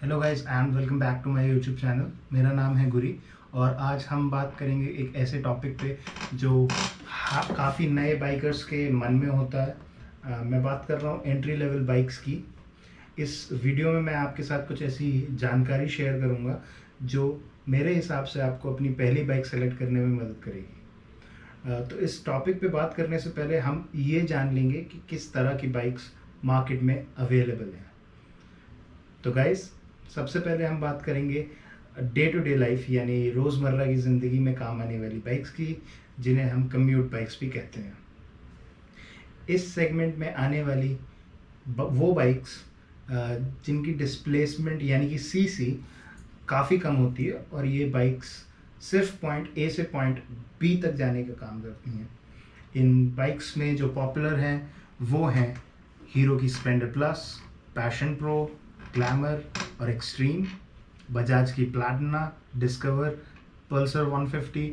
Hello guys and welcome back to my YouTube channel. मेरा नाम है गुरी और आज हम बात करेंगे एक ऐसे टॉपिक पे जो काफ़ी नए बाइकर्स के मन में होता है। मैं बात कर रहा हूँ एंट्री लेवल बाइक्स की। इस वीडियो में मैं आपके साथ कुछ ऐसी जानकारी शेयर करूँगा जो मेरे हिसाब से आपको अपनी पहली बाइक सेलेक्ट करने में मदद करेगी। तो इस टॉपिक पे बात करने से पहले हम ये जान लेंगे कि किस तरह की बाइक्स मार्केट में अवेलेबल हैं। तो गाइस, सबसे पहले हम बात करेंगे डे टू डे लाइफ यानी रोज़मर्रा की ज़िंदगी में काम आने वाली बाइक्स की, जिन्हें हम कम्यूट बाइक्स भी कहते हैं। इस सेगमेंट में आने वाली वो बाइक्स जिनकी डिस्प्लेसमेंट यानी कि सीसी काफ़ी कम होती है और ये बाइक्स सिर्फ पॉइंट ए से पॉइंट बी तक जाने का काम करती हैं। इन बाइक्स में जो पॉपुलर हैं वो हैं हीरो की Splendor plus, passion pro, glamour और एक्सट्रीम, बजाज की प्लैटिना, डिस्कवर, पल्सर 150,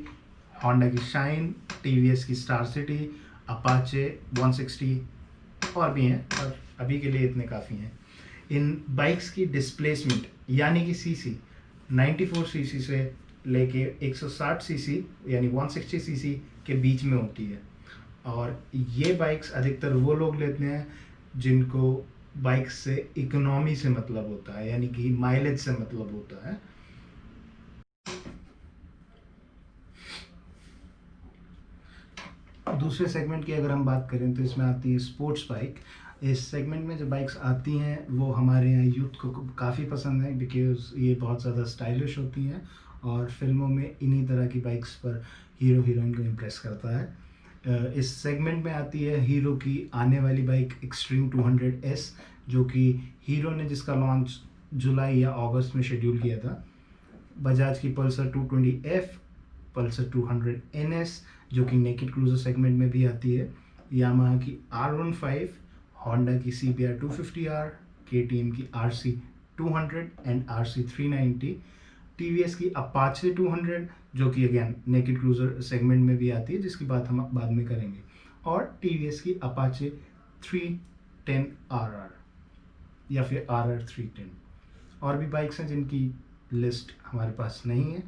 होंडा की शाइन, टीवीएस की स्टार सिटी, अपाचे 160 और भी हैं, और अभी के लिए इतने काफ़ी हैं। इन बाइक्स की डिस्प्लेसमेंट यानी कि सीसी 94 सीसी से लेके 160 सीसी यानी 160 सीसी के बीच में होती है। और ये बाइक्स अधिकतर वो लोग लेते हैं जिनको बाइक से इकोनॉमी से मतलब होता है, यानी कि माइलेज से मतलब होता है। दूसरे सेगमेंट की अगर हम बात करें तो इसमें आती है स्पोर्ट्स बाइक। इस सेगमेंट में जो बाइक्स आती हैं वो हमारे यहाँ यूथ को काफ़ी पसंद है बिकॉज ये बहुत ज़्यादा स्टाइलिश होती हैं और फिल्मों में इन्हीं तरह की बाइक्स पर हीरो हीरोइन को इम्प्रेस करता है। इस सेगमेंट में आती है हीरो की आने वाली बाइक एक्सट्रीम 200S, जो कि हीरो ने जिसका लॉन्च जुलाई या अगस्त में शेड्यूल किया था। बजाज की पल्सर 220F, पल्सर 200NS जो कि नेकेड क्रूजर सेगमेंट में भी आती है, यामाहा की R15, होंडा की CBR 250R, KTM की RC 200 एंड RC 390, टीवीएस की अपाचे 200 जो कि अगेन नेकेड क्रूजर सेगमेंट में भी आती है, जिसकी बात हम बाद में करेंगे, और टीवीएस की अपाचे 310RR या फिर RR 310। और भी बाइक्स हैं जिनकी लिस्ट हमारे पास नहीं है,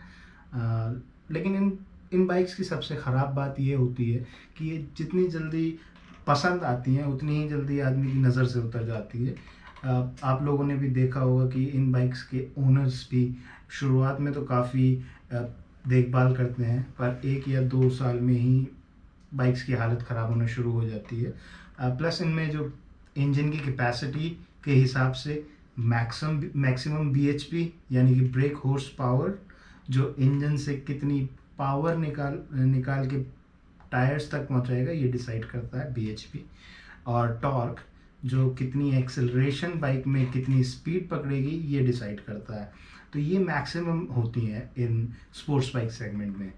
लेकिन इन बाइक्स की सबसे ख़राब बात ये होती है कि ये जितनी जल्दी पसंद आती हैं उतनी ही जल्दी आदमी की नज़र से उतर जाती है। आप लोगों ने भी देखा होगा कि इन बाइक्स के ओनर्स भी शुरुआत में तो काफ़ी देखभाल करते हैं, पर 1 या 2 साल में ही बाइक्स की हालत ख़राब होना शुरू हो जाती है। प्लस इनमें जो इंजन की कैपेसिटी के हिसाब से मैक्सिमम BHP यानी कि ब्रेक हॉर्स पावर, जो इंजन से कितनी पावर निकाल के टायर्स तक पहुंचाएगा, ये डिसाइड करता है BHP। और टॉर्क, जो कितनी एक्सेलरेशन बाइक में कितनी स्पीड पकड़ेगी, ये डिसाइड करता है। तो ये मैक्सिमम होती हैं इन स्पोर्ट्स बाइक सेगमेंट में,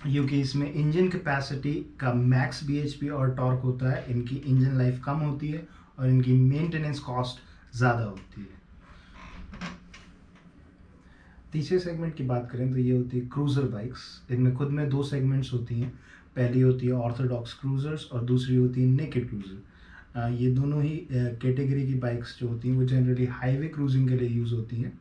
क्योंकि इसमें इंजन कैपेसिटी का मैक्स BHP और टॉर्क होता है। इनकी इंजन लाइफ कम होती है और इनकी मेंटेनेंस कॉस्ट ज़्यादा होती है। तीसरे सेगमेंट की बात करें तो ये होती है क्रूज़र बाइक्स। इनमें खुद में 2 सेगमेंट्स होती हैं। पहली होती है ऑर्थोडॉक्स क्रूज़र्स और दूसरी होती है नेकेड क्रूज़र। ये दोनों ही कैटेगरी की बाइक्स जो होती हैं वो जनरली हाईवे क्रूजिंग के लिए यूज़ होती हैं।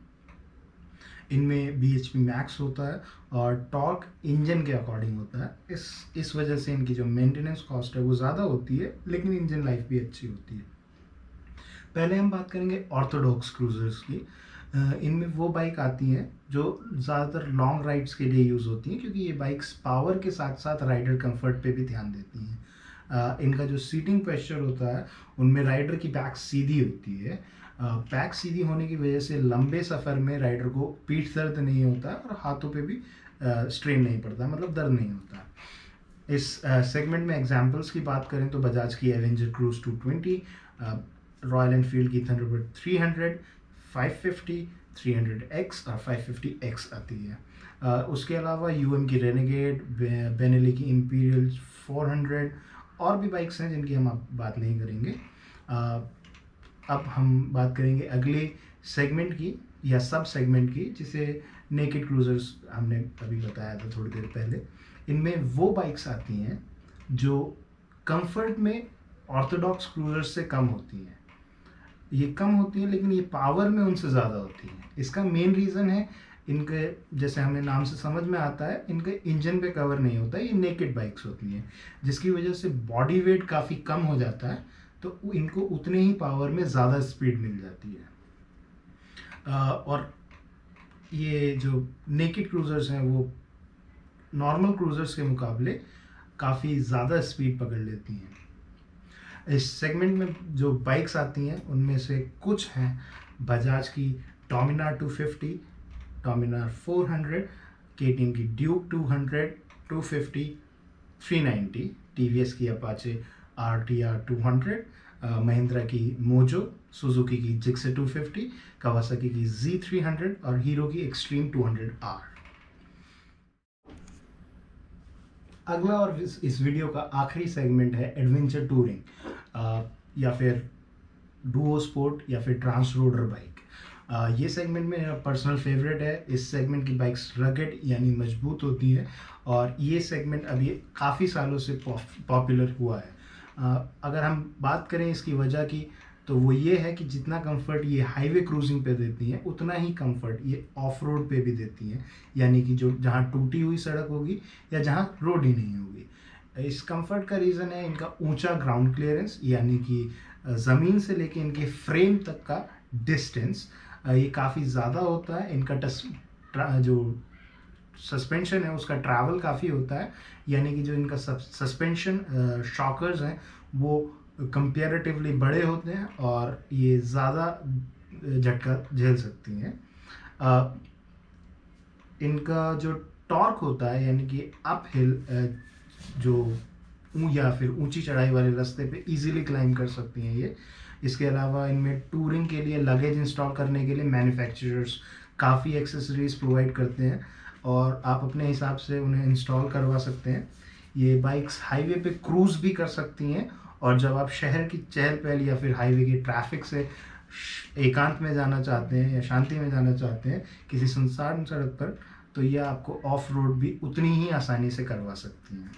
इनमें BHP मैक्स होता है और टॉर्क इंजन के अकॉर्डिंग होता है। इस वजह से इनकी जो मेंटेनेंस कॉस्ट है वो ज़्यादा होती है, लेकिन इंजन लाइफ भी अच्छी होती है। पहले हम बात करेंगे ऑर्थोडॉक्स क्रूज़र्स की। इनमें वो बाइक आती हैं जो ज़्यादातर लॉन्ग राइड्स के लिए यूज़ होती हैं, क्योंकि ये बाइक्स पावर के साथ साथ राइडर कंफर्ट पे भी ध्यान देती हैं। इनका जो सीटिंग पोस्चर होता है उनमें राइडर की बैक सीधी होती है। बैक सीधी होने की वजह से लंबे सफ़र में राइडर को पीठ दर्द नहीं होता और हाथों पे भी स्ट्रेन नहीं पड़ता, मतलब दर्द नहीं होता। इस सेगमेंट में एग्जांपल्स की बात करें तो बजाज की एवेंजर क्रूज़ 220, रॉयल एनफील्ड की थंडरबर्ड 300, 550, 300X और 550X आती है। उसके अलावा UM की रेनेगेड, बेनेली की इंपीरियल 400 और भी बाइक्स हैं जिनकी हम अब बात नहीं करेंगे। अब हम बात करेंगे अगले सेगमेंट की या सब सेगमेंट की, जिसे नेकेड क्रूज़र्स हमने अभी बताया था थोड़ी देर पहले। इनमें वो बाइक्स आती हैं जो कंफर्ट में ऑर्थोडॉक्स क्रूज़र्स से कम होती हैं। ये कम होती हैं लेकिन ये पावर में उनसे ज़्यादा होती हैं। इसका मेन रीज़न है इनके, जैसे हमें नाम से समझ में आता है, इनके इंजन पे कवर नहीं होता है, ये नेकेड बाइक्स होती हैं, जिसकी वजह से बॉडी वेट काफ़ी कम हो जाता है, तो इनको उतने ही पावर में ज़्यादा स्पीड मिल जाती है। और ये जो नेकेड क्रूज़र्स हैं वो नॉर्मल क्रूज़र्स के मुकाबले काफ़ी ज़्यादा स्पीड पकड़ लेती हैं। इस सेगमेंट में जो बाइक्स आती हैं उनमें से कुछ हैं बजाज की डोमिनार 250, डोमिनार 400, केटीएम की ड्यूक 200, 250, 390, टीवीएस की अपाचे RTR 200, महिंद्रा की मोजो, सुजुकी की जिक्से 250, कावासाकी की Z300 और हीरो की एक्सट्रीम 200R। अगला और इस वीडियो का आखिरी सेगमेंट है एडवेंचर टूरिंग या फिर डुओ स्पोर्ट या फिर ट्रांस रोडर बाइक। ये सेगमेंट मेरा पर्सनल फेवरेट है। इस सेगमेंट की बाइक्स रगड यानी मजबूत होती है और ये सेगमेंट अभी काफ़ी सालों से पॉपुलर हुआ है। अगर हम बात करें इसकी वजह की तो वो ये है कि जितना कंफर्ट ये हाईवे क्रूजिंग पे देती हैं उतना ही कंफर्ट ये ऑफ रोड पे भी देती हैं, यानी कि जो जहाँ टूटी हुई सड़क होगी या जहाँ रोड ही नहीं होगी। इस कंफर्ट का रीज़न है इनका ऊंचा ग्राउंड क्लियरेंस, यानी कि ज़मीन से लेके इनके फ्रेम तक का डिस्टेंस ये काफ़ी ज़्यादा होता है। इनका जो सस्पेंशन है उसका ट्रैवल काफ़ी होता है, यानी कि जो इनका सस्पेंशन शॉकर्स हैं वो कंपेरेटिवली बड़े होते हैं और ये ज़्यादा झटका झेल सकती हैं। इनका जो टॉर्क होता है, यानी कि अप हिल जो या फिर ऊंची चढ़ाई वाले रास्ते पे इजीली क्लाइंब कर सकती हैं ये। इसके अलावा इनमें टूरिंग के लिए लगेज इंस्टॉल करने के लिए मैन्युफैक्चरर्स काफ़ी एक्सेसरीज प्रोवाइड करते हैं और आप अपने हिसाब से उन्हें इंस्टॉल करवा सकते हैं। ये बाइक्स हाईवे पे क्रूज़ भी कर सकती हैं और जब आप शहर की चहल पहल या फिर हाईवे की ट्रैफिक से एकांत में जाना चाहते हैं या शांति में जाना चाहते हैं किसी सुनसान सड़क पर, तो ये आपको ऑफ रोड भी उतनी ही आसानी से करवा सकती हैं।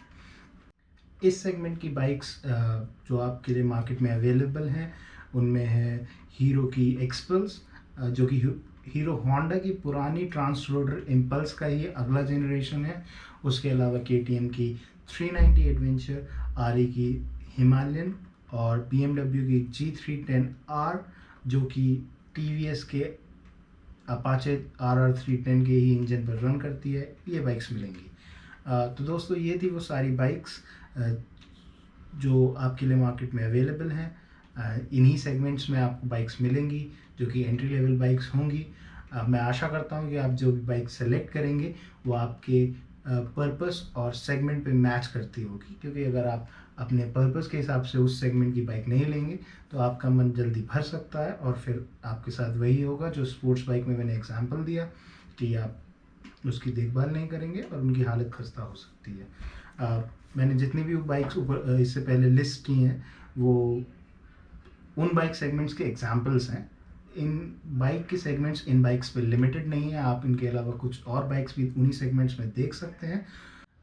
इस सेगमेंट की बाइक्स जो आपके लिए मार्केट में अवेलेबल हैं उनमें है हीरो की एक्सपल्स, जो कि हीरो होंडा की पुरानी ट्रांस रोडर इम्पल्स का ये अगला जनरेशन है। उसके अलावा केटीएम की 390 एडवेंचर, RE की हिमालयन और BMW की G310R, जो कि TVS के अपाचे RR310 के ही इंजन पर रन करती है, ये बाइक्स मिलेंगी। तो दोस्तों ये थी वो सारी बाइक्स जो आपके लिए मार्केट में अवेलेबल हैं। इन्हीं सेगमेंट्स में आपको बाइक्स मिलेंगी जो कि एंट्री लेवल बाइक्स होंगी। मैं आशा करता हूँ कि आप जो भी बाइक सेलेक्ट करेंगे वो आपके पर्पस और सेगमेंट पे मैच करती होगी, क्योंकि अगर आप अपने पर्पस के हिसाब से उस सेगमेंट की बाइक नहीं लेंगे तो आपका मन जल्दी भर सकता है और फिर आपके साथ वही होगा जो स्पोर्ट्स बाइक में मैंने एग्जांपल दिया कि आप उसकी देखभाल नहीं करेंगे और उनकी हालत खस्ता हो सकती है। मैंने जितनी भी बाइक्स ऊपर इससे पहले लिस्ट की हैं वो उन बाइक सेगमेंट्स के एग्जांपल्स हैं। इन बाइक के सेगमेंट्स इन बाइक्स पे लिमिटेड नहीं है, आप इनके अलावा कुछ और बाइक्स भी उन्हीं सेगमेंट्स में देख सकते हैं।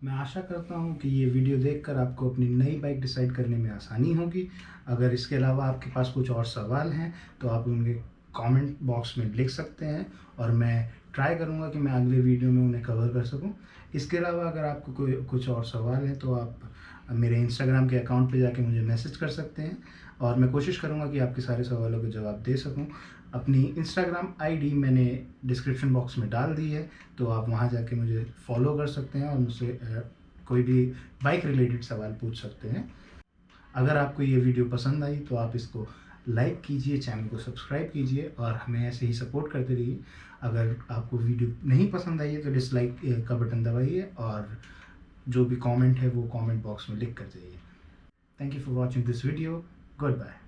मैं आशा करता हूं कि ये वीडियो देखकर आपको अपनी नई बाइक डिसाइड करने में आसानी होगी। अगर इसके अलावा आपके पास कुछ और सवाल हैं तो आप उनके कमेंट बॉक्स में लिख सकते हैं और मैं ट्राई करूंगा कि मैं अगले वीडियो में उन्हें कवर कर सकूं। इसके अलावा अगर आपको कोई कुछ और सवाल हैं तो आप मेरे इंस्टाग्राम के अकाउंट पे जाके मुझे मैसेज कर सकते हैं और मैं कोशिश करूंगा कि आपके सारे सवालों के जवाब दे सकूं। अपनी इंस्टाग्राम ID मैंने डिस्क्रिप्शन बॉक्स में डाल दी है, तो आप वहां जाके मुझे फॉलो कर सकते हैं और मुझसे कोई भी बाइक रिलेटेड सवाल पूछ सकते हैं। अगर आपको ये वीडियो पसंद आई तो आप इसको लाइक कीजिए, चैनल को सब्सक्राइब कीजिए और हमें ऐसे ही सपोर्ट करते रहिए। अगर आपको वीडियो नहीं पसंद आई है तो डिसलाइक का बटन दबाइए और जो भी कमेंट है वो कमेंट बॉक्स में लिख कर जाइए। Thank you for watching this video. Good bye.